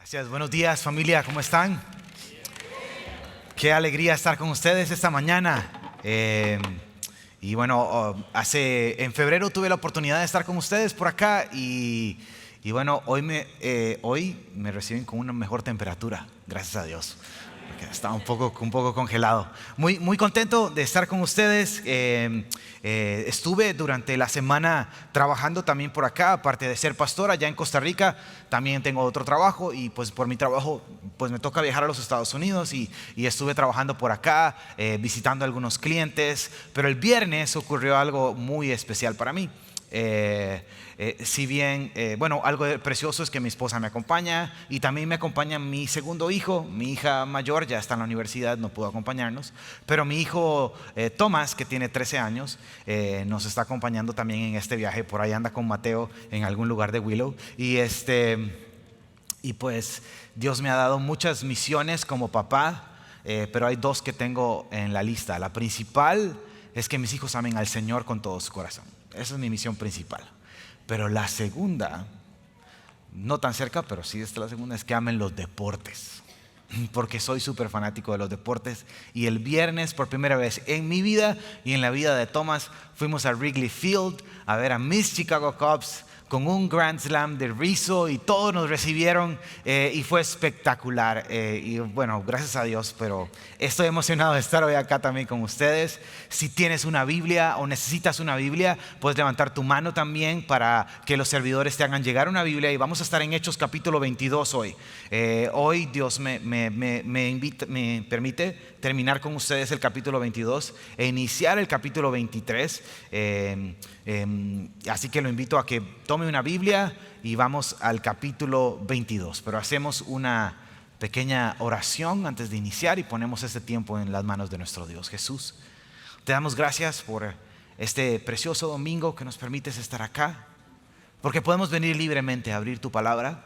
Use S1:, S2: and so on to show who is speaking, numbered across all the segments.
S1: Gracias, buenos días familia, ¿cómo están? Qué alegría estar con ustedes esta mañana. Y bueno, en febrero tuve la oportunidad de estar con ustedes por acá y bueno, hoy me reciben con una mejor temperatura, gracias a Dios. Porque estaba un poco congelado. Muy contento de estar con ustedes. Estuve durante la semana trabajando también por acá, aparte de ser pastor allá en Costa Rica, también tengo otro trabajo y pues por mi trabajo pues me toca viajar a los Estados Unidos y estuve trabajando por acá, visitando a algunos clientes, pero el viernes ocurrió algo muy especial para mí. Si bien, algo precioso es que mi esposa me acompaña y también me acompaña mi segundo hijo. Mi hija mayor ya está en la universidad, no pudo acompañarnos, pero mi hijo Tomás, que tiene 13 años, nos está acompañando también en este viaje. Por ahí anda con Mateo en algún lugar de Willow y pues Dios me ha dado muchas misiones como papá, pero hay dos que tengo en la lista. La principal es que mis hijos amen al Señor con todo su corazón. Esa es mi misión principal. Pero la segunda, no tan cerca, pero sí es la segunda, es que amen los deportes. Porque soy súper fanático de los deportes. Y el viernes, por primera vez en mi vida y en la vida de Thomas, fuimos a Wrigley Field a ver a mis Chicago Cubs con un Grand Slam de Rizzo y todos nos recibieron y fue espectacular. Y bueno, gracias a Dios, pero estoy emocionado de estar hoy acá también con ustedes. Si tienes una Biblia o necesitas una Biblia, puedes levantar tu mano también para que los servidores te hagan llegar una Biblia. Y vamos a estar en Hechos capítulo 22 hoy. Hoy Dios me permite terminar con ustedes el capítulo 22 e iniciar el capítulo 23. Así que lo invito a que tome una Biblia y vamos al capítulo 22. Pero hacemos una pequeña oración antes de iniciar y ponemos este tiempo en las manos de nuestro Dios. Jesús, te damos gracias por este precioso domingo que nos permites estar acá, porque podemos venir libremente a abrir tu palabra,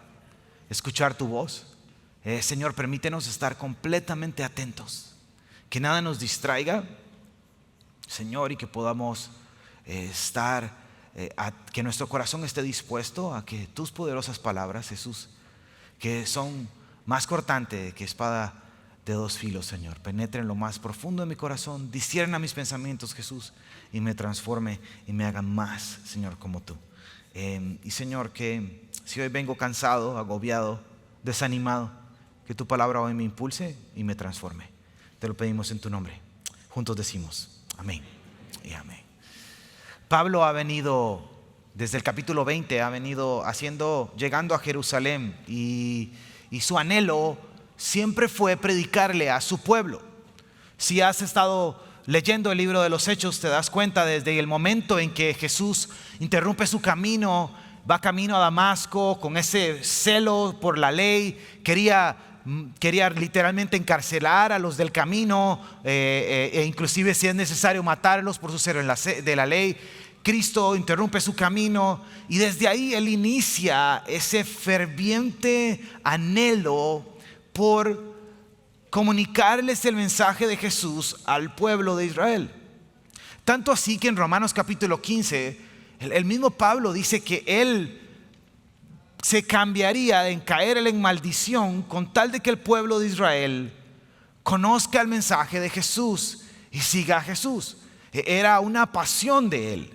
S1: escuchar tu voz. Señor, permítenos estar completamente atentos, que nada nos distraiga, Señor, y que podamos que nuestro corazón esté dispuesto a que tus poderosas palabras, Jesús, que son más cortantes que espada de dos filos, Señor, penetren lo más profundo de mi corazón, discierna mis pensamientos, Jesús, y me transforme y me haga más, Señor, como tú. Y Señor, que si hoy vengo cansado, agobiado, desanimado, que tu palabra hoy me impulse y me transforme. Te lo pedimos en tu nombre. Juntos decimos amén y amén. Pablo ha venido, desde el capítulo 20, llegando a Jerusalén y su anhelo siempre fue predicarle a su pueblo. Si has estado leyendo el libro de los Hechos, te das cuenta desde el momento en que Jesús interrumpe su camino, va camino a Damasco con ese celo por la ley, quería literalmente encarcelar a los del camino e inclusive si es necesario matarlos por su celo de la ley. Cristo interrumpe su camino y desde ahí él inicia ese ferviente anhelo por comunicarles el mensaje de Jesús al pueblo de Israel. Tanto así que en Romanos capítulo 15 el mismo Pablo dice que él se cambiaría en caer en maldición con tal de que el pueblo de Israel conozca el mensaje de Jesús y siga a Jesús. Era una pasión de él.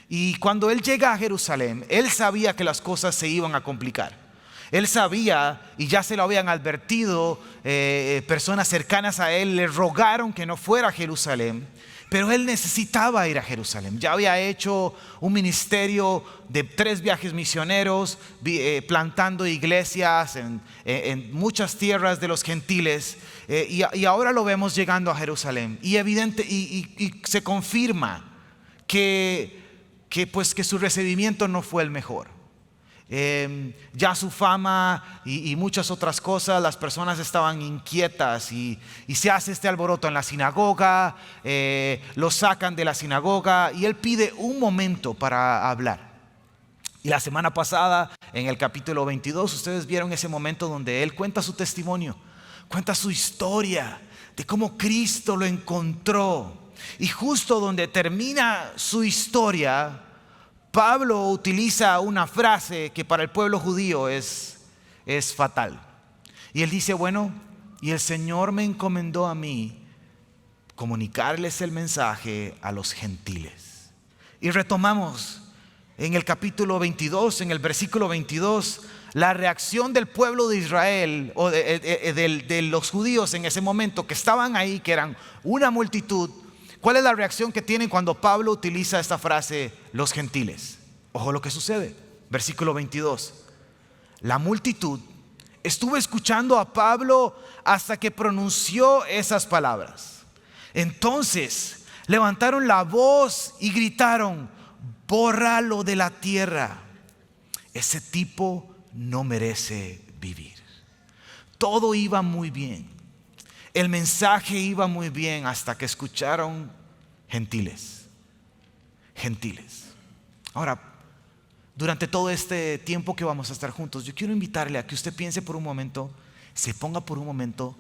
S1: Y cuando él llega a Jerusalén, él sabía que las cosas se iban a complicar. Él sabía, y ya se lo habían advertido, personas cercanas a él le rogaron que no fuera a Jerusalén, pero él necesitaba ir a Jerusalén. Ya había hecho un ministerio de 3 viajes misioneros, plantando iglesias en muchas tierras de los gentiles, y ahora lo vemos llegando a Jerusalén. Y se confirma que su recibimiento no fue el mejor. Ya su fama y muchas otras cosas, las personas estaban inquietas y se hace este alboroto en la sinagoga, lo sacan de la sinagoga y él pide un momento para hablar. Y la semana pasada en el capítulo 22 ustedes vieron ese momento donde él cuenta su testimonio, cuenta su historia de cómo Cristo lo encontró. Y justo donde termina su historia, Pablo utiliza una frase que para el pueblo judío es fatal. Y él dice, bueno, y el Señor me encomendó a mí comunicarles el mensaje a los gentiles. Y retomamos en el capítulo 22, en el versículo 22, la reacción del pueblo de Israel o de los judíos en ese momento que estaban ahí, que eran una multitud. ¿Cuál es la reacción que tienen cuando Pablo utiliza esta frase, los gentiles? Ojo lo que sucede, versículo 22. La multitud estuvo escuchando a Pablo hasta que pronunció esas palabras. Entonces levantaron la voz y gritaron, bórralo de la tierra. Ese tipo no merece vivir. Todo iba muy bien. El mensaje iba muy bien hasta que escucharon gentiles. Ahora, durante todo este tiempo que vamos a estar juntos, yo quiero invitarle a que usted piense por un momento, se ponga por un momento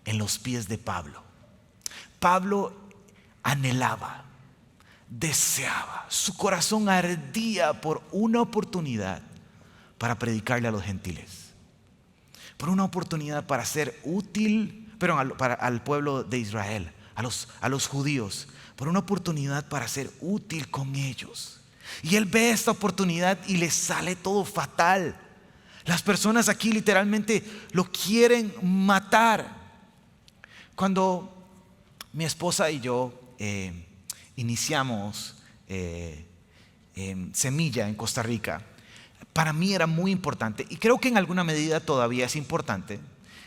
S1: en los pies de Pablo. Pablo anhelaba, deseaba, su corazón ardía por una oportunidad para predicarle a los gentiles, por una oportunidad para ser útil, al pueblo de Israel, a los judíos, por una oportunidad para ser útil con ellos. Y él ve esta oportunidad y le sale todo fatal. Las personas aquí literalmente lo quieren matar. Cuando mi esposa y yo iniciamos Semilla en Costa Rica, para mí era muy importante, y creo que en alguna medida todavía es importante,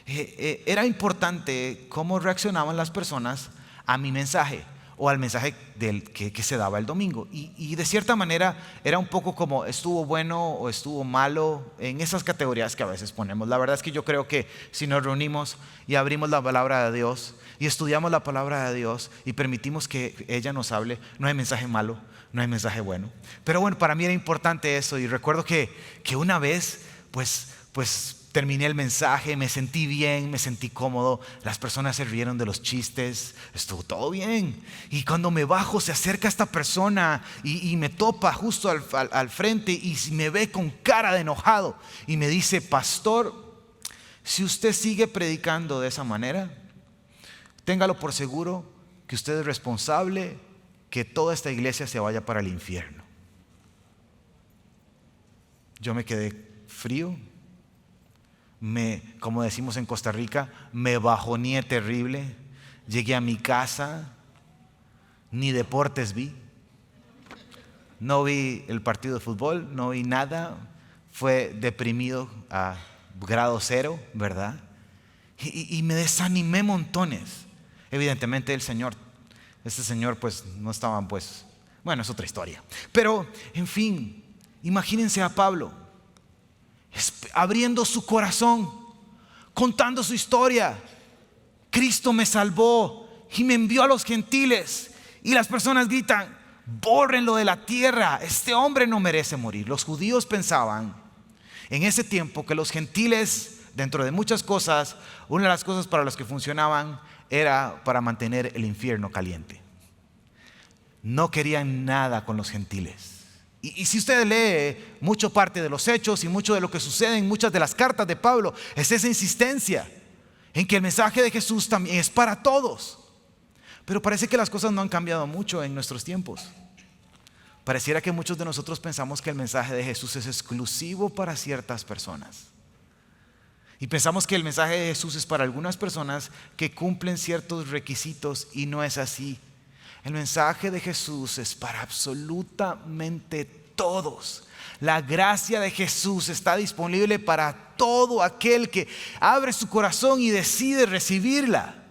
S1: era importante cómo reaccionaban las personas a mi mensaje o al mensaje que se daba el domingo. Y de cierta manera era un poco como estuvo bueno o estuvo malo, en esas categorías que a veces ponemos. La verdad es que yo creo que si nos reunimos y abrimos la palabra de Dios y estudiamos la palabra de Dios y permitimos que ella nos hable, no hay mensaje malo, no hay mensaje bueno. Pero bueno, para mí era importante eso, y recuerdo que una vez pues terminé el mensaje, me sentí bien, me sentí cómodo, las personas se rieron de los chistes, estuvo todo bien. Y cuando me bajo se acerca esta persona y me topa justo al frente y me ve con cara de enojado y me dice, pastor, si usted sigue predicando de esa manera, téngalo por seguro que usted es responsable que toda esta iglesia se vaya para el infierno. Yo me quedé frío. Como decimos en Costa Rica, me bajoneé terrible. Llegué a mi casa, ni deportes vi. No vi el partido de fútbol, no vi nada. Fue deprimido a grado 0, ¿verdad? Y me desanimé montones. Evidentemente este señor pues no estaban bueno, es otra historia. Pero, en fin, imagínense a Pablo abriendo su corazón, contando su historia. Cristo me salvó y me envió a los gentiles. Y las personas gritan, bórrenlo de la tierra, este hombre no merece morir. Los judíos pensaban en ese tiempo que los gentiles, dentro de muchas cosas, una de las cosas para las que funcionaban era para mantener el infierno caliente. No querían nada con los gentiles. Y si usted lee mucho parte de los hechos y mucho de lo que sucede en muchas de las cartas de Pablo, es esa insistencia en que el mensaje de Jesús también es para todos. Pero parece que las cosas no han cambiado mucho en nuestros tiempos. Pareciera que muchos de nosotros pensamos que el mensaje de Jesús es exclusivo para ciertas personas. Y pensamos que el mensaje de Jesús es para algunas personas que cumplen ciertos requisitos, y no es así. El mensaje de Jesús es para absolutamente todos. La gracia de Jesús está disponible para todo aquel que abre su corazón y decide recibirla.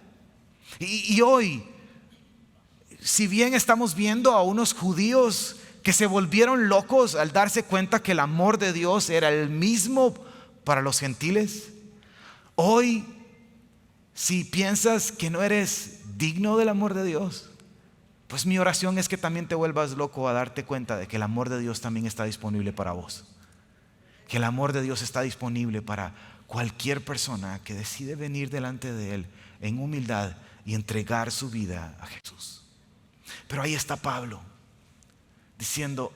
S1: Y hoy, si bien estamos viendo a unos judíos que se volvieron locos al darse cuenta que el amor de Dios era el mismo para los gentiles, hoy, si piensas que no eres digno del amor de Dios, pues mi oración es que también te vuelvas loco a darte cuenta de que el amor de Dios también está disponible para vos. Que el amor de Dios está disponible para cualquier persona que decide venir delante de Él en humildad y entregar su vida a Jesús. Pero ahí está Pablo diciendo,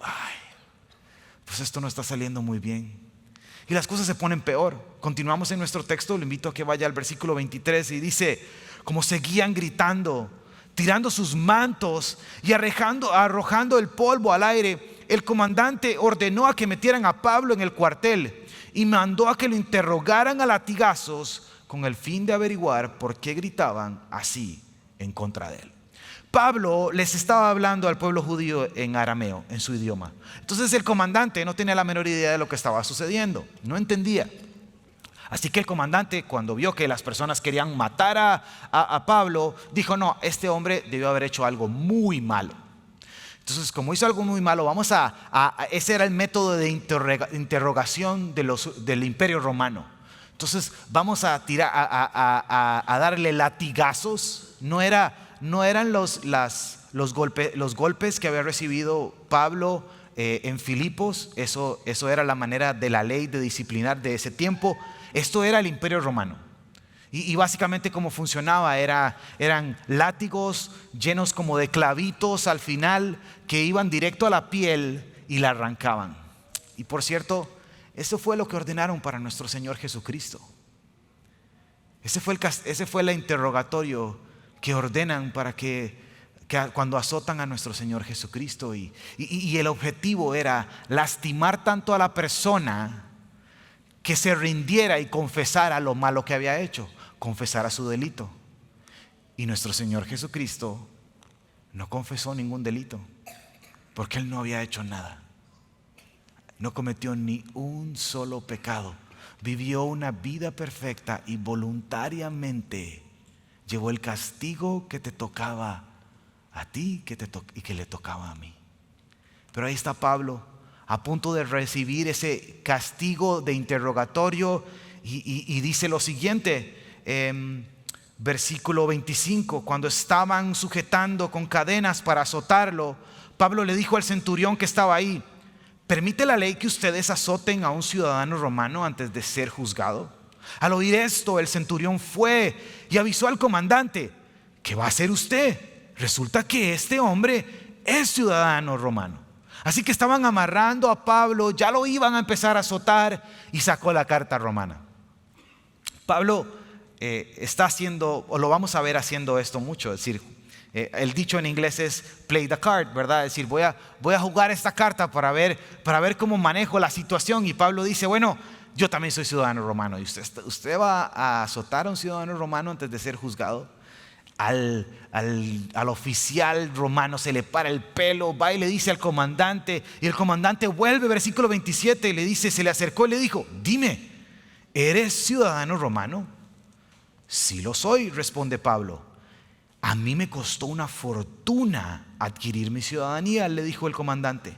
S1: pues esto no está saliendo muy bien. Y las cosas se ponen peor. Continuamos en nuestro texto, le invito a que vaya al versículo 23 y dice, como seguían gritando, tirando sus mantos y arrojando el polvo al aire, el comandante ordenó a que metieran a Pablo en el cuartel y mandó a que lo interrogaran a latigazos con el fin de averiguar por qué gritaban así en contra de él. Pablo les estaba hablando al pueblo judío en arameo, en su idioma. Entonces el comandante no tenía la menor idea de lo que estaba sucediendo, no entendía. Así que el comandante, cuando vio que las personas querían matar a Pablo, dijo, no, este hombre debió haber hecho algo muy malo. Entonces, como hizo algo muy malo, ese era el método de interrogación del Imperio Romano. Entonces, vamos a darle latigazos. No eran los golpes que había recibido Pablo en Filipos. Eso era la manera de la ley de disciplinar de ese tiempo. Esto era el Imperio Romano. Y básicamente cómo funcionaba eran látigos llenos como de clavitos al final que iban directo a la piel y la arrancaban. Y por cierto, eso fue lo que ordenaron para nuestro Señor Jesucristo. Ese fue el interrogatorio que ordenan para que cuando azotan a nuestro Señor Jesucristo. Y el objetivo era lastimar tanto a la persona que se rindiera y confesara lo malo que había hecho, confesara su delito. Y nuestro Señor Jesucristo no confesó ningún delito, porque Él no había hecho nada. No cometió ni un solo pecado. Vivió una vida perfecta y voluntariamente llevó el castigo que te tocaba a ti y que le tocaba a mí. Pero ahí está Pablo, a punto de recibir ese castigo de interrogatorio, y dice lo siguiente, versículo 25, cuando estaban sujetando con cadenas para azotarlo, Pablo le dijo al centurión que estaba ahí, ¿permite la ley que ustedes azoten a un ciudadano romano antes de ser juzgado? Al oír esto, el centurión fue y avisó al comandante, ¿qué va a hacer usted? Resulta que este hombre es ciudadano romano. Así que estaban amarrando a Pablo, ya lo iban a empezar a azotar, y sacó la carta romana. Pablo está haciendo, o lo vamos a ver haciendo esto mucho, es decir, el dicho en inglés es play the card, ¿verdad? Es decir, voy a jugar esta carta para ver cómo manejo la situación. Y Pablo dice, bueno, yo también soy ciudadano romano. ¿Y usted va a azotar a un ciudadano romano antes de ser juzgado? Al oficial romano se le para el pelo, va y le dice al comandante, y el comandante vuelve, versículo 27, y le dice, se le acercó y le dijo, dime, ¿eres ciudadano romano? Sí lo soy, responde Pablo. A mí me costó una fortuna adquirir mi ciudadanía, le dijo el comandante.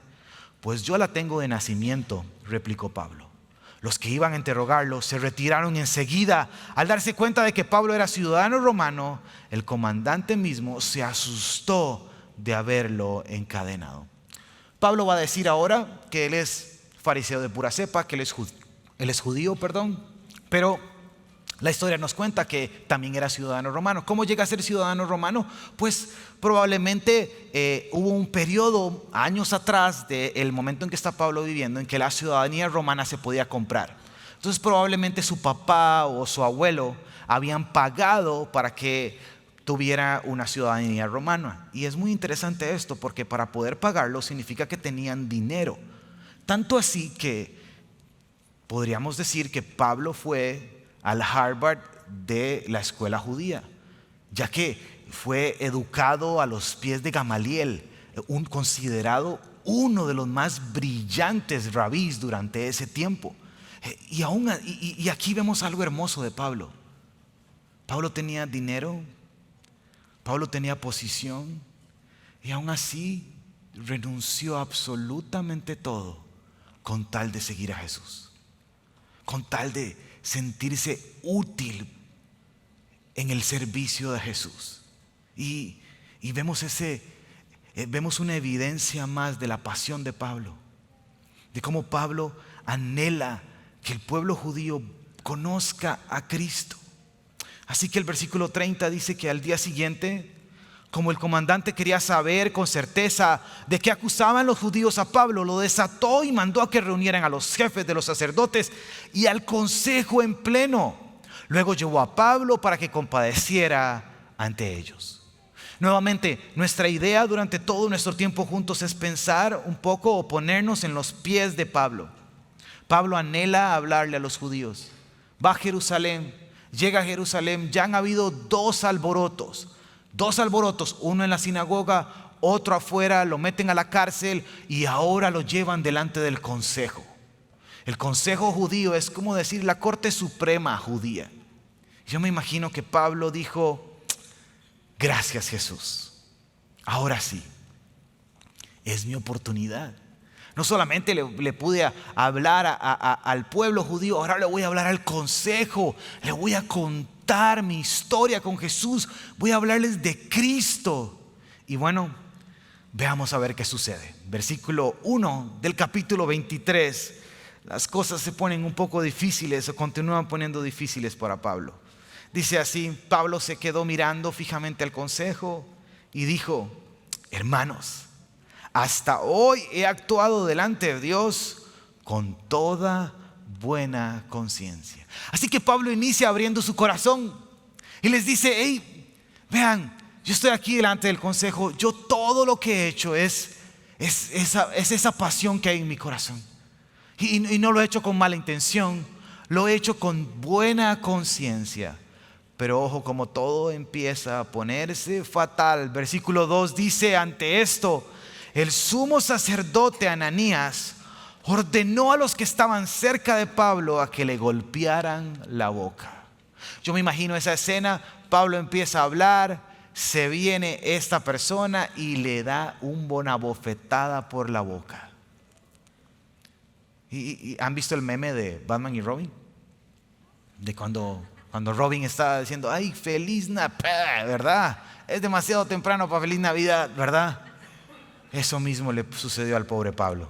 S1: Pues yo la tengo de nacimiento, replicó Pablo. Los que iban a interrogarlo se retiraron enseguida. Al darse cuenta de que Pablo era ciudadano romano, el comandante mismo se asustó de haberlo encadenado. Pablo va a decir ahora que él es fariseo de pura cepa, que él es judío, pero la historia nos cuenta que también era ciudadano romano. ¿Cómo llega a ser ciudadano romano? Pues probablemente hubo un periodo años atrás del momento en que está Pablo viviendo, en que la ciudadanía romana se podía comprar. Entonces probablemente su papá o su abuelo habían pagado para que tuviera una ciudadanía romana. Y es muy interesante esto, porque para poder pagarlo significa que tenían dinero. Tanto así que podríamos decir que Pablo fue al Harvard de la escuela judía, ya que fue educado a los pies de Gamaliel, considerado uno de los más brillantes rabís durante ese tiempo. Y aquí vemos algo hermoso de Pablo. Pablo tenía dinero, Pablo tenía posición, y aún así renunció absolutamente todo con tal de seguir a Jesús, con tal de sentirse útil en el servicio de Jesús. Y vemos una evidencia más de la pasión de Pablo, de cómo Pablo anhela que el pueblo judío conozca a Cristo. Así que el versículo 30 dice que al día siguiente, como el comandante quería saber con certeza de qué acusaban los judíos a Pablo, lo desató y mandó a que reunieran a los jefes de los sacerdotes y al consejo en pleno. Luego llevó a Pablo para que compadeciera ante ellos. Nuevamente, nuestra idea durante todo nuestro tiempo juntos es pensar un poco o ponernos en los pies de Pablo. Pablo anhela hablarle a los judíos. Va a Jerusalén, llega a Jerusalén, ya han habido dos alborotos, uno en la sinagoga, otro afuera, lo meten a la cárcel y ahora lo llevan delante del consejo. El consejo judío es como decir la corte suprema judía. Yo me imagino que Pablo dijo: gracias, Jesús, ahora sí, es mi oportunidad. No solamente le pude hablar al pueblo judío, ahora le voy a hablar al consejo, le voy a contar mi historia con Jesús, voy a hablarles de Cristo. Y bueno, veamos a ver qué sucede. Versículo 1 del capítulo 23, las cosas se ponen un poco difíciles o continúan poniendo difíciles para Pablo. Dice así: Pablo se quedó mirando fijamente al consejo y dijo: hermanos, hasta hoy he actuado delante de Dios con toda buena conciencia. Así que Pablo inicia abriendo su corazón y les dice: hey, vean, yo estoy aquí delante del consejo. Yo todo lo que he hecho es esa pasión que hay en mi corazón. Y no lo he hecho con mala intención, lo he hecho con buena conciencia. Pero ojo, como todo empieza a ponerse fatal. Versículo 2 dice: ante esto, el sumo sacerdote Ananías ordenó a los que estaban cerca de Pablo a que le golpearan la boca. Yo me imagino esa escena. Pablo empieza a hablar, se viene esta persona y le da una bofetada por la boca. ¿Y han visto el meme de Batman y Robin? De cuando Robin está diciendo: ay, feliz Navidad, ¿verdad? Es demasiado temprano para feliz Navidad, ¿verdad? Eso mismo le sucedió al pobre Pablo.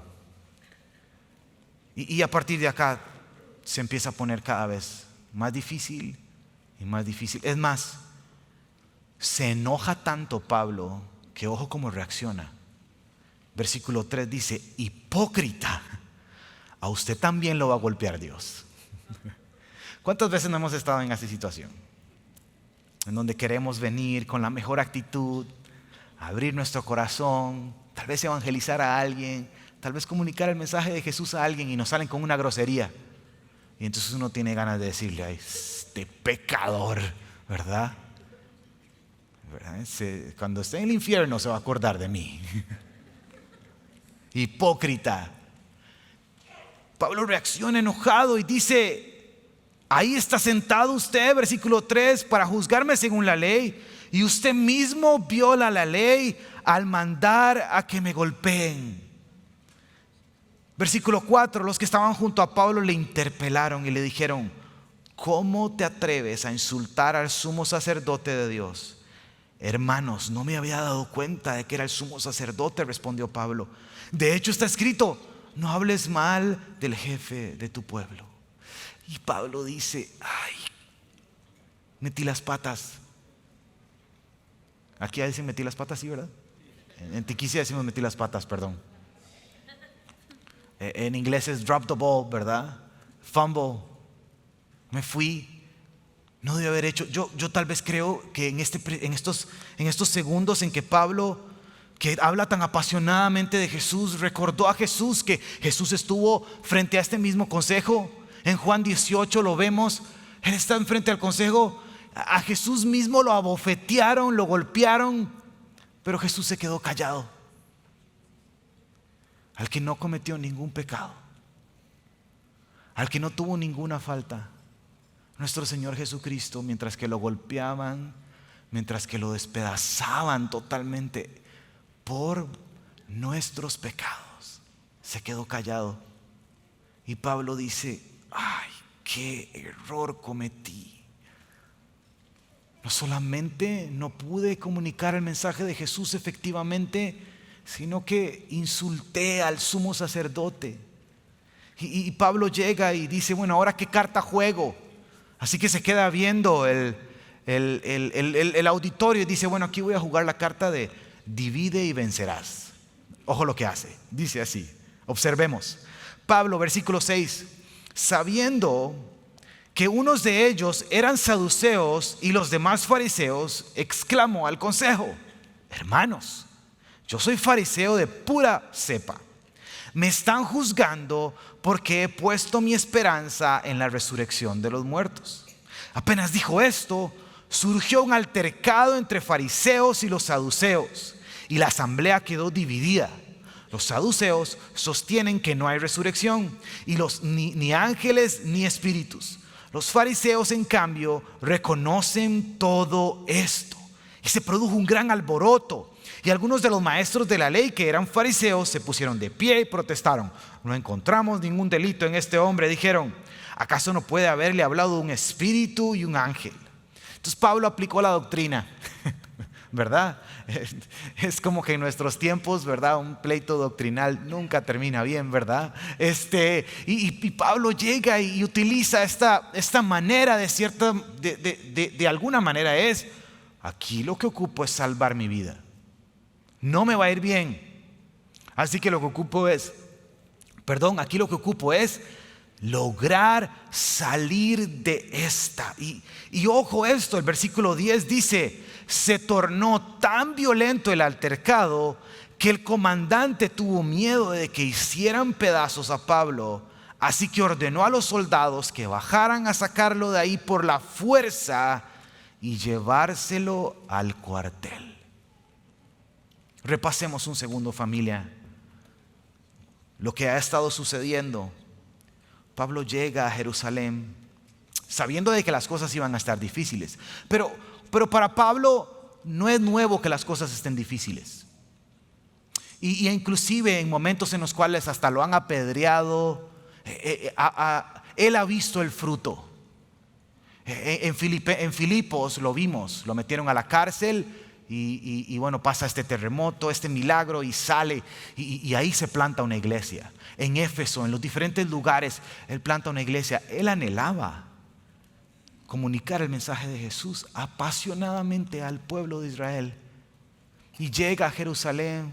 S1: Y a partir de acá se empieza a poner cada vez más difícil y más difícil. Es más, se enoja tanto Pablo que ojo cómo reacciona. Versículo 3 dice: hipócrita, a usted también lo va a golpear Dios. ¿Cuántas veces no hemos estado en esa situación? En donde queremos venir con la mejor actitud, abrir nuestro corazón, tal vez evangelizar a alguien, tal vez comunicar el mensaje de Jesús a alguien y nos salen con una grosería. Y entonces uno tiene ganas de decirle: ay, este pecador, ¿verdad? Cuando esté en el infierno se va a acordar de mí. Hipócrita. Pablo reacciona enojado y dice: ahí está sentado usted, versículo 3, para juzgarme según la ley, y usted mismo viola la ley al mandar a que me golpeen. Versículo 4, los que estaban junto a Pablo le interpelaron y le dijeron: ¿cómo te atreves a insultar al sumo sacerdote de Dios? Hermanos, no me había dado cuenta de que era el sumo sacerdote, respondió Pablo. De hecho está escrito: no hables mal del jefe de tu pueblo. Y Pablo dice: ay, metí las patas. Aquí dicen metí las patas, sí, ¿verdad? En Tiquicia decimos metí las patas, perdón. En inglés es drop the ball, ¿verdad? Fumble. Me fui. No debí haber hecho. Yo tal vez creo que en estos segundos en que Pablo, que habla tan apasionadamente de Jesús, recordó a Jesús, que Jesús estuvo frente a este mismo consejo. En Juan 18 lo vemos, él está enfrente al consejo. A Jesús mismo lo abofetearon, lo golpearon, pero Jesús se quedó callado. Al que no cometió ningún pecado, al que no tuvo ninguna falta, nuestro Señor Jesucristo, mientras que lo golpeaban, mientras que lo despedazaban totalmente por nuestros pecados, se quedó callado. Y Pablo dice: ay, qué error cometí. No solamente no pude comunicar el mensaje de Jesús efectivamente, sino que insulté al sumo sacerdote. Y Pablo llega y dice: bueno, ahora qué carta juego. Así que se queda viendo el auditorio y dice, bueno, aquí voy a jugar la carta de divide y vencerás. Ojo lo que hace, dice así, observemos. Pablo, versículo 6, sabiendo que unos de ellos eran saduceos y los demás fariseos, exclamó al consejo: hermanos, yo soy fariseo de pura cepa. Me están juzgando porque he puesto mi esperanza en la resurrección de los muertos. Apenas dijo esto, surgió un altercado entre fariseos y los saduceos, y la asamblea quedó dividida. Los saduceos sostienen que no hay resurrección, y ni ángeles ni espíritus. Los fariseos, en cambio, reconocen todo esto. Y se produjo un gran alboroto. Y algunos de los maestros de la ley, que eran fariseos, se pusieron de pie y protestaron: no encontramos ningún delito en este hombre. Dijeron: ¿acaso no puede haberle hablado un espíritu y un ángel? Entonces Pablo aplicó la doctrina, ¿verdad? Es como que en nuestros tiempos, ¿verdad? Un pleito doctrinal nunca termina bien, ¿verdad? Y Pablo llega y utiliza esta manera de alguna manera es: aquí lo que ocupo es salvar mi vida. No me va a ir bien. Así que aquí lo que ocupo es lograr salir de esta. Y ojo esto, el versículo 10 dice: se tornó tan violento el altercado que el comandante tuvo miedo de que hicieran pedazos a Pablo. Así que ordenó a los soldados que bajaran a sacarlo de ahí por la fuerza y llevárselo al cuartel. Repasemos un segundo, familia, lo que ha estado sucediendo. Pablo llega a Jerusalén sabiendo de que las cosas iban a estar difíciles. Pero para Pablo no es nuevo que las cosas estén difíciles. Y inclusive en momentos en los cuales hasta lo han apedreado, él ha visto el fruto. En Filipos lo vimos, lo metieron a la cárcel. Y bueno, pasa este terremoto, este milagro, y sale y ahí se planta una iglesia. En Éfeso, en los diferentes lugares, él planta una iglesia. Él anhelaba comunicar el mensaje de Jesús apasionadamente al pueblo de Israel. Y llega a Jerusalén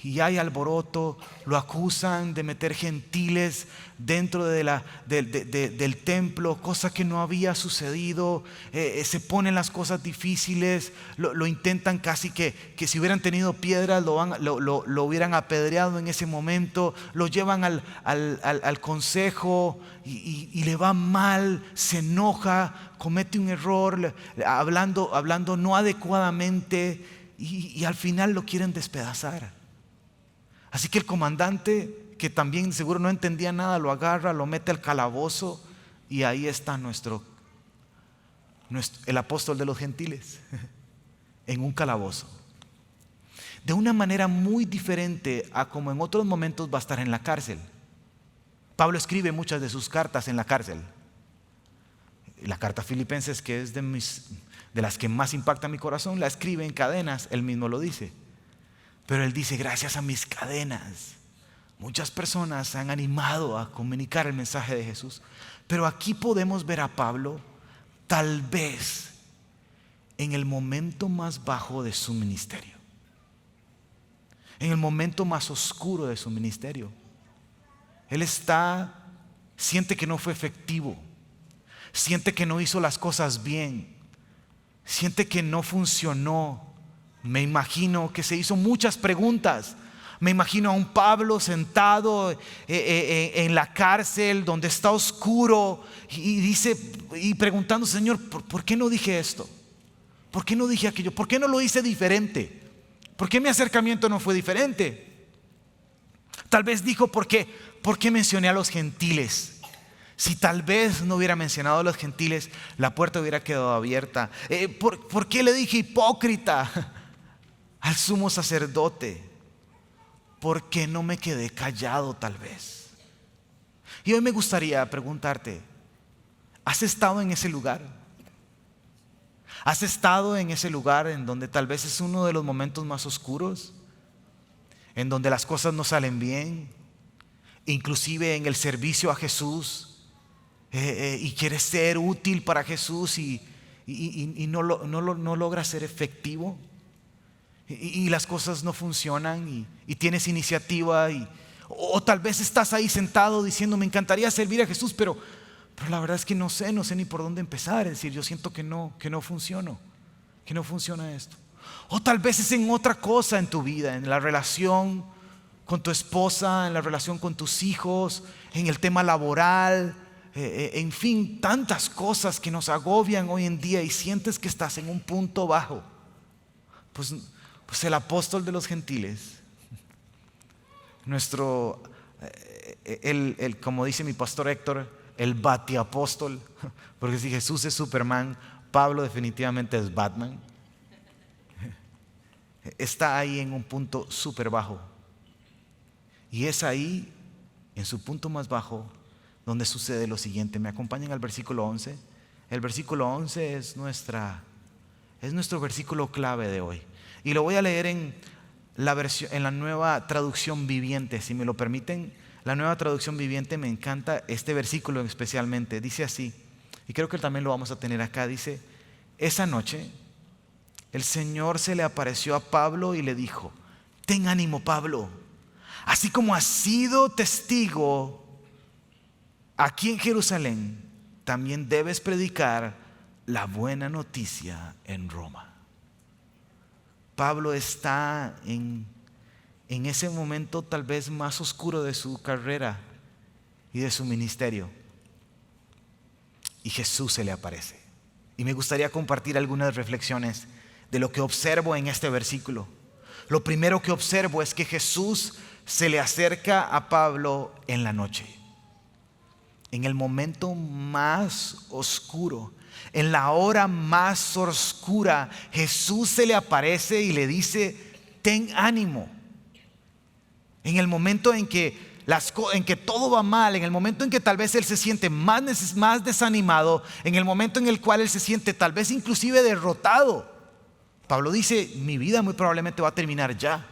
S1: y hay alboroto, lo acusan de meter gentiles dentro del templo, cosa que no había sucedido. Se ponen las cosas difíciles, lo intentan casi que si hubieran tenido piedras lo hubieran apedreado en ese momento. Lo llevan al consejo y le va mal, se enoja, comete un error, hablando no adecuadamente, y al final lo quieren despedazar. Así que el comandante, que también seguro no entendía nada, lo agarra, lo mete al calabozo, y ahí está el apóstol de los gentiles en un calabozo. De una manera muy diferente a como en otros momentos va a estar en la cárcel. Pablo escribe muchas de sus cartas en la cárcel. La carta a Filipenses, que es de las que más impacta mi corazón, la escribe en cadenas, él mismo lo dice. Pero él dice: gracias a mis cadenas, muchas personas se han animado a comunicar el mensaje de Jesús. Pero aquí podemos ver a Pablo tal vez en el momento más bajo de su ministerio, en el momento más oscuro de su ministerio. Él siente que no fue efectivo, siente que no hizo las cosas bien, siente que no funcionó. Me imagino que se hizo muchas preguntas. Me imagino a un Pablo sentado en la cárcel donde está oscuro y preguntando: Señor, ¿por qué no dije esto? ¿Por qué no dije aquello? ¿Por qué no lo hice diferente? ¿Por qué mi acercamiento no fue diferente? Tal vez dijo: ¿por qué mencioné a los gentiles? Si tal vez no hubiera mencionado a los gentiles, la puerta hubiera quedado abierta. ¿Por qué le dije hipócrita al sumo sacerdote? ¿Por qué no me quedé callado tal vez? Y hoy me gustaría preguntarte: ¿has estado en ese lugar? ¿Has estado en ese lugar en donde tal vez es uno de los momentos más oscuros? En donde las cosas no salen bien, inclusive en el servicio a Jesús, y quieres ser útil para Jesús y y no logra ser efectivo, y las cosas no funcionan, y tienes iniciativa, o tal vez estás ahí sentado diciendo me encantaría servir a Jesús, pero la verdad es que no sé ni por dónde empezar. Es decir, yo siento que no funciono, que no funciona esto. O tal vez es en otra cosa en tu vida, en la relación con tu esposa, en la relación con tus hijos, en el tema laboral, en fin, tantas cosas que nos agobian hoy en día y sientes que estás en un punto bajo. Pues el apóstol de los gentiles, como dice mi pastor Héctor, el batiapóstol, porque si Jesús es Superman, Pablo definitivamente es Batman. Está ahí en un punto súper bajo, y es ahí, en su punto más bajo, donde sucede lo siguiente. Me acompañan al versículo 11. El versículo 11 es nuestro versículo clave de hoy, y lo voy a leer en la nueva traducción viviente, si me lo permiten. La nueva traducción viviente, me encanta este versículo especialmente. Dice así, y creo que también lo vamos a tener acá. Dice: esa noche el Señor se le apareció a Pablo y le dijo: ten ánimo, Pablo, así como has sido testigo aquí en Jerusalén, también debes predicar la buena noticia en Roma. Pablo está en ese momento tal vez más oscuro de su carrera y de su ministerio, y Jesús se le aparece. Y me gustaría compartir algunas reflexiones de lo que observo en este versículo. Lo primero que observo es que Jesús se le acerca a Pablo en la noche, en el momento más oscuro, en la hora más oscura. Jesús se le aparece y le dice: ten ánimo. En el momento en que todo va mal, en el momento en que tal vez él se siente más desanimado, en el momento en el cual él se siente tal vez inclusive derrotado, Pablo dice: mi vida muy probablemente va a terminar ya,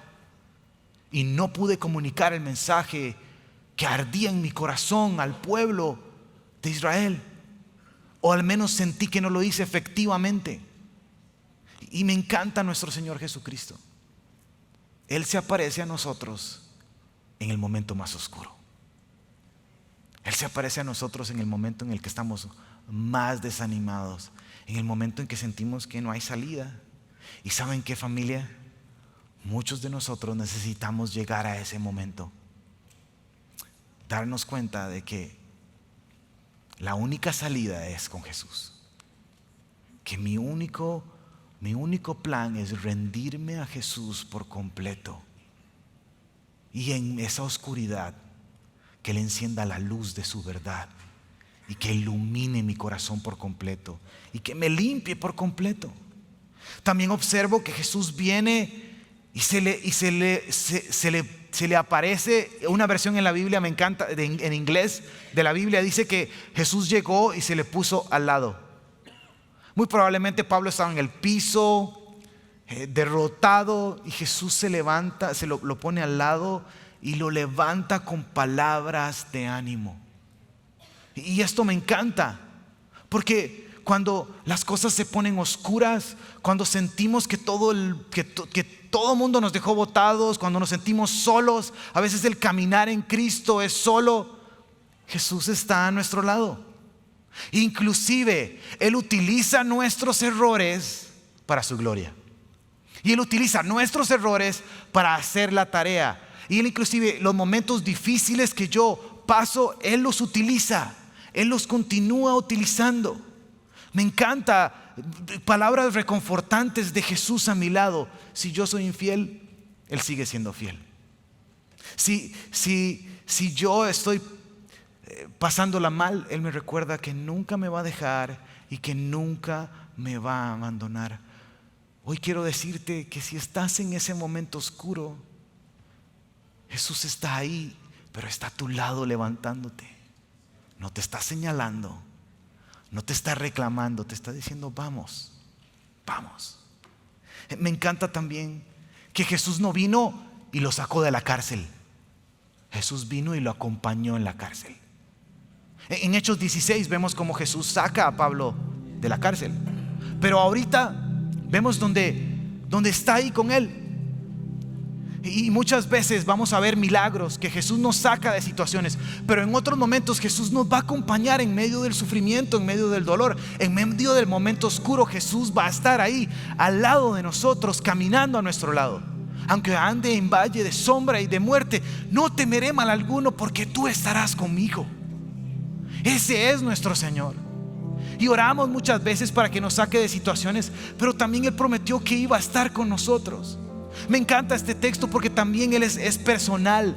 S1: y no pude comunicar el mensaje que ardía en mi corazón al pueblo de Israel, o al menos sentí que no lo hice efectivamente. Y me encanta nuestro Señor Jesucristo. Él se aparece a nosotros en el momento más oscuro. Él se aparece a nosotros en el momento en el que estamos más desanimados, en el momento en que sentimos que no hay salida. ¿Y saben qué, familia? Muchos de nosotros necesitamos llegar a ese momento, darnos cuenta de que la única salida es con Jesús, que mi único plan es rendirme a Jesús por completo, y en esa oscuridad que Él encienda la luz de su verdad y que ilumine mi corazón por completo y que me limpie por completo. También observo que Jesús viene y se le aparece. Una versión en la Biblia me encanta, en inglés de la Biblia, dice que Jesús llegó y se le puso al lado. Muy probablemente Pablo estaba en el piso, derrotado, y Jesús se levanta, lo pone al lado y lo levanta con palabras de ánimo. Y esto me encanta, porque cuando las cosas se ponen oscuras, cuando sentimos que todo mundo nos dejó botados, cuando nos sentimos solos, a veces el caminar en Cristo es solo, Jesús está a nuestro lado. Inclusive Él utiliza nuestros errores para su gloria, y Él utiliza nuestros errores para hacer la tarea. Y Él, inclusive los momentos difíciles que yo paso, Él los utiliza, Él los continúa utilizando. Me encanta palabras reconfortantes de Jesús a mi lado. Si yo soy infiel, Él sigue siendo fiel. Si yo estoy pasándola mal, Él me recuerda que nunca me va a dejar y que nunca me va a abandonar. Hoy quiero decirte que si estás en ese momento oscuro, Jesús está ahí, pero está a tu lado levantándote. No te está señalando, no te está reclamando, te está diciendo: vamos, vamos. Me encanta también que Jesús no vino y lo sacó de la cárcel. Jesús vino y lo acompañó en la cárcel. En Hechos 16 vemos cómo Jesús saca a Pablo de la cárcel, pero ahorita vemos donde está ahí con Él. Y muchas veces vamos a ver milagros que Jesús nos saca de situaciones, pero en otros momentos Jesús nos va a acompañar en medio del sufrimiento, en medio del dolor, en medio del momento oscuro. Jesús va a estar ahí al lado de nosotros, caminando a nuestro lado. Aunque ande en valle de sombra y de muerte, no temeré mal alguno, porque tú estarás conmigo. Ese es nuestro Señor. Y oramos muchas veces para que nos saque de situaciones, pero también Él prometió que iba a estar con nosotros. Me encanta este texto porque también Él es personal.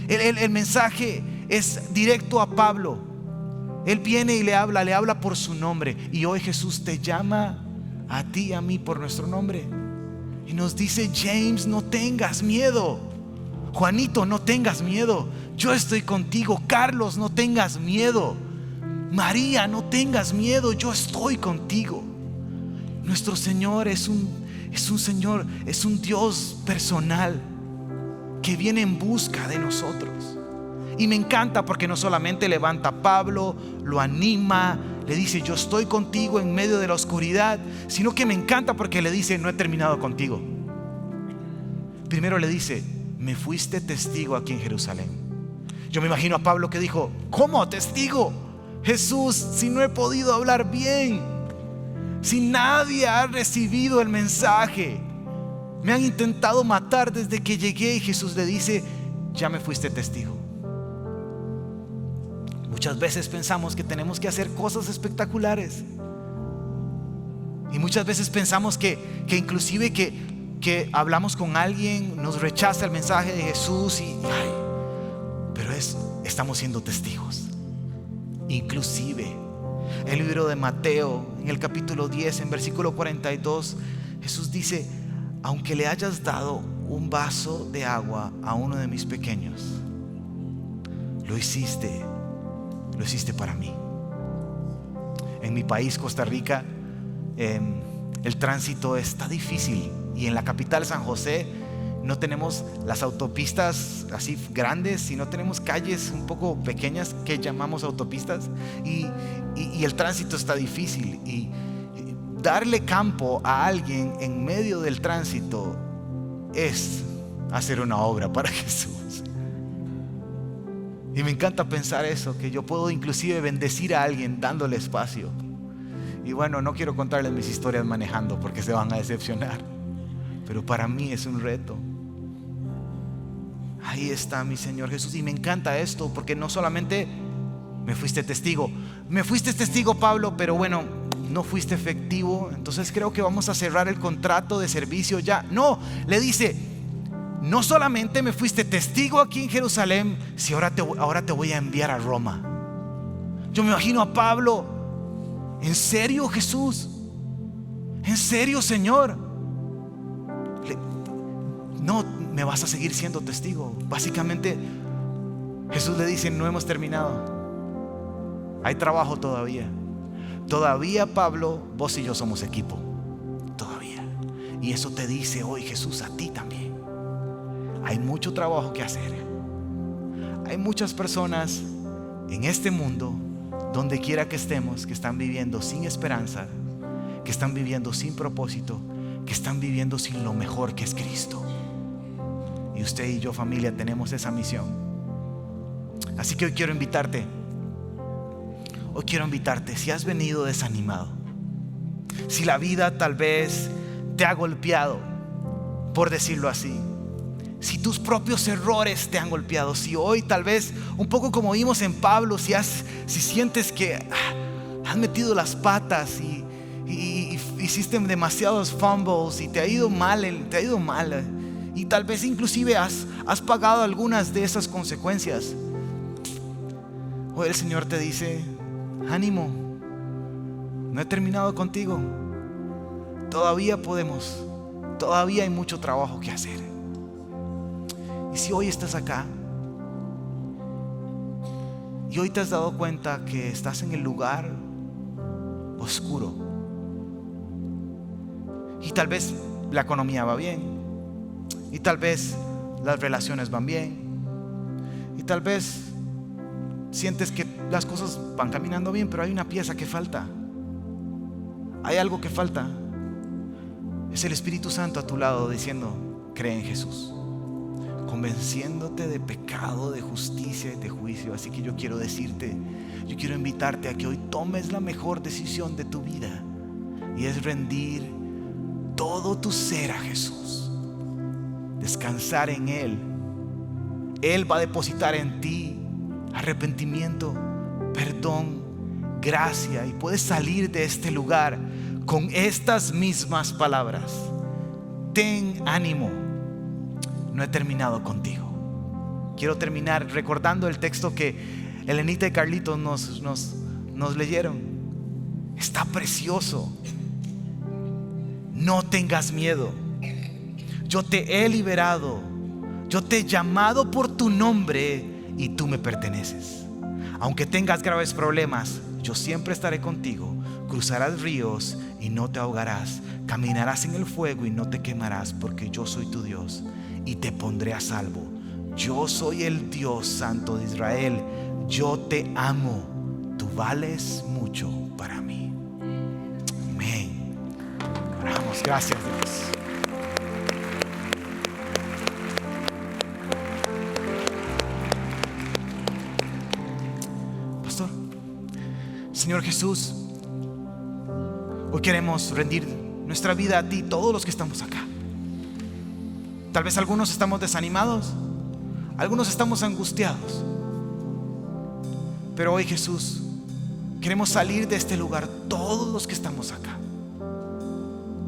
S1: El mensaje es directo a Pablo. Él viene y le habla por su nombre. Y hoy Jesús te llama a ti y a mí por nuestro nombre. Y nos dice: James, no tengas miedo. Juanito, no tengas miedo. Yo estoy contigo. Carlos, no tengas miedo. María, no tengas miedo. Yo estoy contigo. Nuestro Señor es un Señor, es un Dios personal que viene en busca de nosotros. Y me encanta porque no solamente levanta a Pablo, lo anima, le dice: yo estoy contigo en medio de la oscuridad, sino que me encanta porque le dice: no he terminado contigo. Primero le dice: me fuiste testigo aquí en Jerusalén. Yo me imagino a Pablo que dijo: ¿cómo testigo? Jesús, si no he podido hablar bien, si nadie ha recibido el mensaje, me han intentado matar desde que llegué. Y Jesús le dice: ya me fuiste testigo. Muchas veces pensamos que tenemos que hacer cosas espectaculares, y muchas veces pensamos que inclusive que hablamos con alguien, nos rechaza el mensaje de Jesús pero estamos siendo testigos. Inclusive el libro de Mateo, en el capítulo 10, en versículo 42, Jesús dice: aunque le hayas dado un vaso de agua a uno de mis pequeños, lo hiciste para mí. En mi país, Costa Rica, el tránsito está difícil, y en la capital, San José, no tenemos las autopistas así grandes, sino tenemos calles un poco pequeñas que llamamos autopistas, y el tránsito está difícil, y darle campo a alguien en medio del tránsito es hacer una obra para Jesús. Y me encanta pensar eso, que yo puedo inclusive bendecir a alguien dándole espacio. Y bueno, no quiero contarles mis historias manejando porque se van a decepcionar, pero para mí es un reto. Ahí está mi Señor Jesús. Y me encanta esto porque no solamente me fuiste testigo, Pablo, pero bueno, no fuiste efectivo, entonces creo que vamos a cerrar el contrato de servicio ya. No, le dice: no solamente me fuiste testigo aquí en Jerusalén, si ahora te voy a enviar a Roma. Yo me imagino a Pablo: ¿en serio, Jesús? ¿En serio, Señor? No, me vas a seguir siendo testigo. Básicamente Jesús le dice: no hemos terminado, hay trabajo todavía. Todavía, Pablo, vos y yo somos equipo. Todavía. Y eso te dice hoy Jesús a ti también. Hay mucho trabajo que hacer. Hay muchas personas en este mundo, donde quiera que estemos, que están viviendo sin esperanza, que están viviendo sin propósito, que están viviendo sin lo mejor que es Cristo. Y usted y yo, familia, tenemos esa misión. Así que hoy quiero invitarte, si has venido desanimado, si la vida tal vez te ha golpeado, por decirlo así, si tus propios errores te han golpeado, si hoy tal vez, un poco como vimos en Pablo, si sientes que has metido las patas y hiciste demasiados fumbles y te ha ido mal, y tal vez inclusive has pagado algunas de esas consecuencias, hoy el Señor te dice: ánimo, no he terminado contigo, todavía podemos, todavía hay mucho trabajo que hacer. Y si hoy estás acá y hoy te has dado cuenta que estás en el lugar oscuro, y tal vez la economía va bien, y tal vez las relaciones van bien, y tal vez sientes que las cosas van caminando bien, pero hay una pieza que falta. hay algo que falta. Es el Espíritu Santo a tu lado diciendo: cree en Jesús, convenciéndote de pecado, de justicia y de juicio. Así que yo quiero decirte, yo quiero invitarte a que hoy tomes la mejor decisión de tu vida, y es rendir todo tu ser a Jesús, descansar en Él. Él va a depositar en ti arrepentimiento, perdón, gracia, y puedes salir de este lugar con estas mismas palabras: ten ánimo, no he terminado contigo. Quiero terminar recordando el texto que Elenita y Carlitos nos leyeron. Está precioso. No tengas miedo, yo te he liberado, yo te he llamado por tu nombre y tú me perteneces. Aunque tengas graves problemas, yo siempre estaré contigo. Cruzarás ríos y no te ahogarás. Caminarás en el fuego y no te quemarás, porque yo soy tu Dios y te pondré a salvo. Yo soy el Dios Santo de Israel. Yo te amo. Tú vales mucho para mí. Amén. Oramos. Gracias, Dios. Pastor, Señor Jesús, hoy queremos rendir nuestra vida a ti, todos los que estamos acá. Tal vez algunos estamos desanimados, algunos estamos angustiados, pero hoy, Jesús, queremos salir de este lugar, todos los que estamos acá,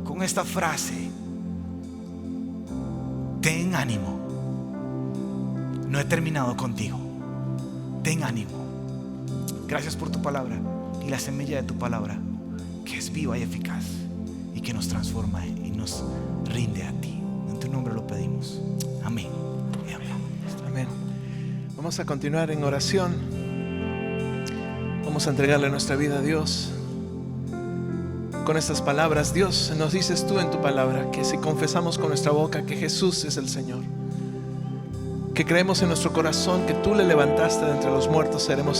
S1: con esta frase: ten ánimo, no he terminado contigo. Ten ánimo. Gracias por tu palabra y la semilla de tu palabra, que es viva y eficaz y que nos transforma y nos rinde a ti. En tu nombre lo pedimos. Amén.
S2: Amén. Vamos a continuar en oración. Vamos a entregarle nuestra vida a Dios con estas palabras. Dios, nos dices tú en tu palabra que si confesamos con nuestra boca que Jesús es el Señor, que creemos en nuestro corazón que tú le levantaste de entre los muertos, seremos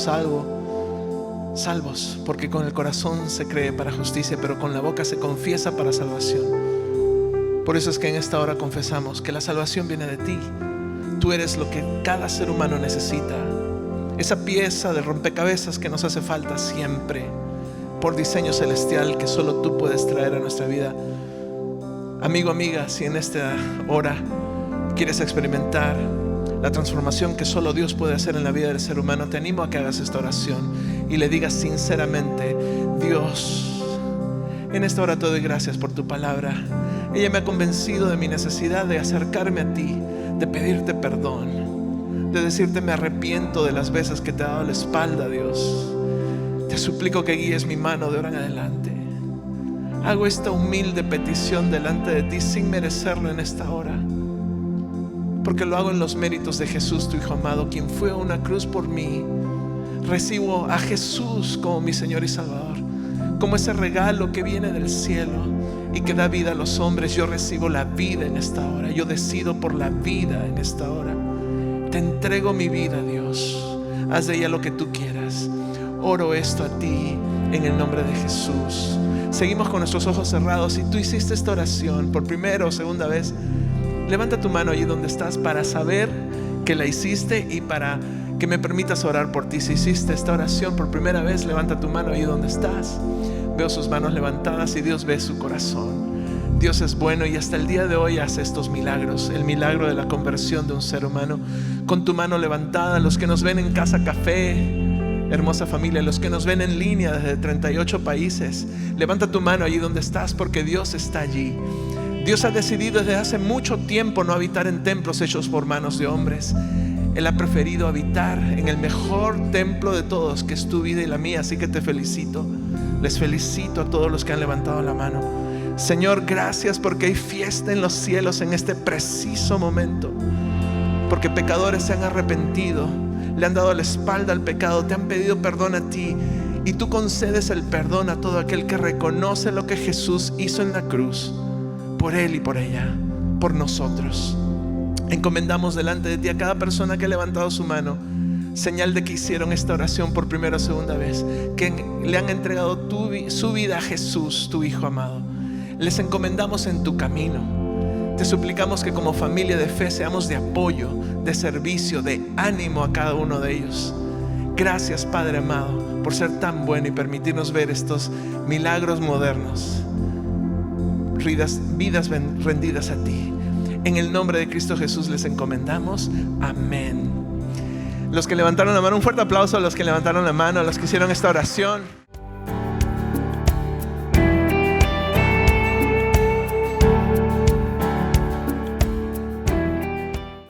S2: salvos, porque con el corazón se cree para justicia, pero con la boca se confiesa para salvación. Por eso es que en esta hora confesamos que la salvación viene de ti. Tú eres lo que cada ser humano necesita, esa pieza de rompecabezas que nos hace falta siempre, por diseño celestial, que solo tú puedes traer a nuestra vida. Amigo, amiga, si en esta hora quieres experimentar la transformación que solo Dios puede hacer en la vida del ser humano, te animo a que hagas esta oración y le digas sinceramente: Dios, en esta hora te doy gracias por tu palabra. Ella me ha convencido de mi necesidad de acercarme a ti, de pedirte perdón, de decirte me arrepiento de las veces que te he dado la espalda, Dios. Te suplico que guíes mi mano de ahora en adelante. Hago esta humilde petición delante de ti sin merecerlo en esta hora, porque lo hago en los méritos de Jesús, tu Hijo amado, quien fue a una cruz por mí. Recibo a Jesús como mi Señor y Salvador, como ese regalo que viene del cielo y que da vida a los hombres. Yo recibo la vida en esta hora. Yo decido por la vida en esta hora. Te entrego mi vida, Dios. Haz de ella lo que tú quieras. Oro esto a ti en el nombre de Jesús. Seguimos con nuestros ojos cerrados. Si tú hiciste esta oración por primera o segunda vez, levanta tu mano allí donde estás para saber que la hiciste y para que me permitas orar por ti. Si hiciste esta oración por primera vez, levanta tu mano allí donde estás. Veo sus manos levantadas y Dios ve su corazón. Dios es bueno y hasta el día de hoy hace estos milagros. El milagro de la conversión de un ser humano. Con tu mano levantada, los que nos ven en Casa Café, hermosa familia, los que nos ven en línea desde 38 países, levanta tu mano allí donde estás, porque Dios está allí. Dios ha decidido desde hace mucho tiempo no habitar en templos hechos por manos de hombres. Él ha preferido habitar en el mejor templo de todos, que es tu vida y la mía. Así que te felicito. Les felicito a todos los que han levantado la mano. Señor, gracias porque hay fiesta en los cielos en este preciso momento, porque pecadores se han arrepentido, le han dado la espalda al pecado, te han pedido perdón a ti, y tú concedes el perdón a todo aquel que reconoce lo que Jesús hizo en la cruz por él y por ella, por nosotros. Encomendamos delante de ti a cada persona que ha levantado su mano. señal de que hicieron esta oración por primera o segunda vez, que le han entregado su vida a Jesús, tu Hijo amado. Les encomendamos en tu camino. Te suplicamos que como familia de fe seamos de apoyo, de servicio, de ánimo a cada uno de ellos. Gracias, Padre amado, por ser tan bueno y permitirnos ver estos milagros modernos, vidas rendidas a ti. En el nombre de Cristo Jesús les encomendamos. Amén. Los que levantaron la mano, un fuerte aplauso a los que levantaron la mano, a los que hicieron esta oración.